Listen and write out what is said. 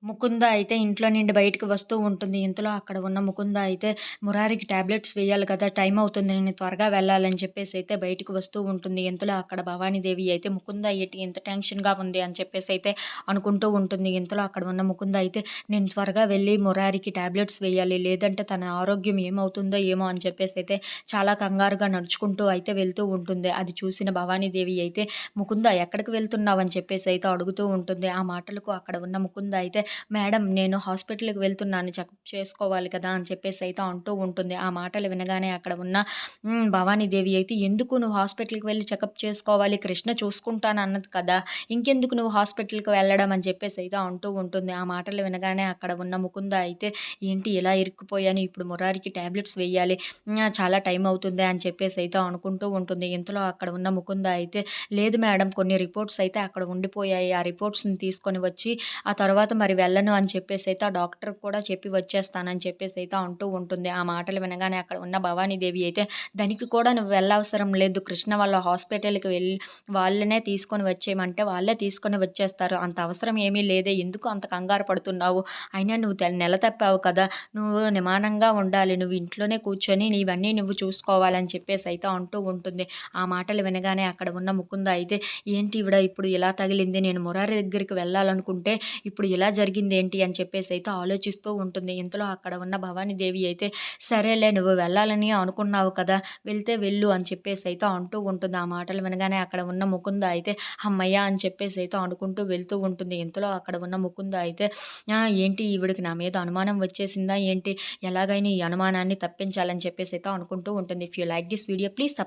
ముకుంద అయితే ఇంట్లో నుండి బయటికి వస్తూ ఉంటుంది. ఇంతలో అక్కడ ఉన్న ముకుంద అయితే మురారికి టాబ్లెట్స్ వేయాలి కదా! టైం అవుతుంది. నేను త్వరగా వెళ్ళాలని చెప్పేసైతే బయటికి వస్తూ ఉంటుంది. ఇంతలో అక్కడ భవానీదేవి అయితే ముకుంద ఏంటి ఇంత టెన్షన్‌గా ఉంది అని చెప్పేసైతే అనుకుంటూ ఉంటుంది. ఇంతలో అక్కడ ఉన్న ముకుంద అయితే నేను త్వరగా వెళ్ళి మురారికి టాబ్లెట్స్ వేయాలి. లేదంటే తన ఆరోగ్యం ఏమవుతుందో ఏమో అని చెప్పేసైతే చాలా కంగారుగా నడుచుకుంటూ అయితే వెళ్తూ ఉంటుంది. అది చూసిన భవానీదేవి అయితే ముకుంద ఎక్కడికి వెళ్తున్నావు అని చెప్పేసైతే అడుగుతూ ఉంటుంది. ఆ మాటలకు అక్కడ ఉన్న ముకుంద అయితే మేడం నేను హాస్పిటల్‌కి వెళ్తున్నాను చెకప్ చేసుకోవాలి కదా! అని చెప్పేసైతే అంటూ ఉంటుంది. ఆ మాటలు వినగానే అక్కడ ఉన్న భవానీదేవి అయితే ఎందుకు నువ్వు హాస్పిటల్‌కి వెళ్లి చెకప్ చేసుకోవాలి? కృష్ణ చూసుకుంటానన్నది కదా! ఇంకెందుకు నువ్వు హాస్పిటల్‌కి వెళ్ళడం అని చెప్పేసైతే అంటూ ఉంటుంది. ఆ మాటలు వినగానే అక్కడ ఉన్న ముకుంద అయితే ఏంటి ఇలా ఇరుక్కుపోయాను. ఇప్పుడు మురారికి టాబ్లెట్స్ వేయాలి. చాలా టైం అవుతుంది అని చెప్పేసైతే అనుకుంటూ ఉంటుంది. ఇంతలో అక్కడ ఉన్న ముకుంద అయితే లేదు మేడం కొన్ని రిపోర్ట్స్ అయితే అక్కడ ఉండిపోయాయి. ఆ రిపోర్ట్స్‌ని తీసుకొని వచ్చి ఆ తర్వాత మరి వెళ్ళను అని చెప్పేసైతే ఆ డాక్టర్‌కి కూడా చెప్పి వచ్చేస్తానని చెప్పేసైతే అంటూ ఉంటుంది. ఆ మాటలు వినగానే అక్కడ ఉన్న భవానీదేవి అయితే దానికి కూడా నువ్వు వెళ్ళవసరం లేదు. కృష్ణ వాళ్ళ హాస్పిటల్‌కి వాళ్ళనే తీసుకొని వచ్చేయమంటే వాళ్ళే తీసుకొని వచ్చేస్తారు. అంత అవసరం ఏమీ లేదే. ఎందుకు అంత కంగారు పడుతున్నావు? అయినా నువ్వు నెల తప్పావు కదా! నువ్వు నిమానంగా ఉండాలి. నువ్వు ఇంట్లోనే కూర్చొని ఇవన్నీ నువ్వు చూసుకోవాలని చెప్పేసైతే అంటూ ఉంటుంది. ఆ మాటలు వినగానే అక్కడ ఉన్న ముకుంద అయితే ఏంటి ఈవిడ ఇప్పుడు ఇలా తగిలింది. నేను మురారి దగ్గరికి వెళ్ళాలనుకుంటే ఇప్పుడు ఇలా జరిగిందేంటి అని చెప్పేసైతే ఆలోచిస్తూ ఉంటుంది. ఇంతలో అక్కడ ఉన్న భవానీదేవి అయితే సరేలే నువ్వు వెళ్ళాలని అనుకున్నావు కదా! వెళ్తే వెళ్ళు అని చెప్పేసైతే అంటూ ఉంటుంది. ఆ మాటలు వినగానే అక్కడ ఉన్న ముకుంద అయితే హమ్మయ్య! అని చెప్పేసైతే అనుకుంటూ వెళ్తూ ఉంటుంది. ఇంతలో అక్కడ ఉన్న ముకుంద అయితే ఏంటి ఈవిడకి నా మీద అనుమానం వచ్చేసిందా ఏంటి? ఎలాగైనా ఈ అనుమానాన్ని తప్పించాలని చెప్పేసైతే అనుకుంటూ ఉంటుంది. If you like this video please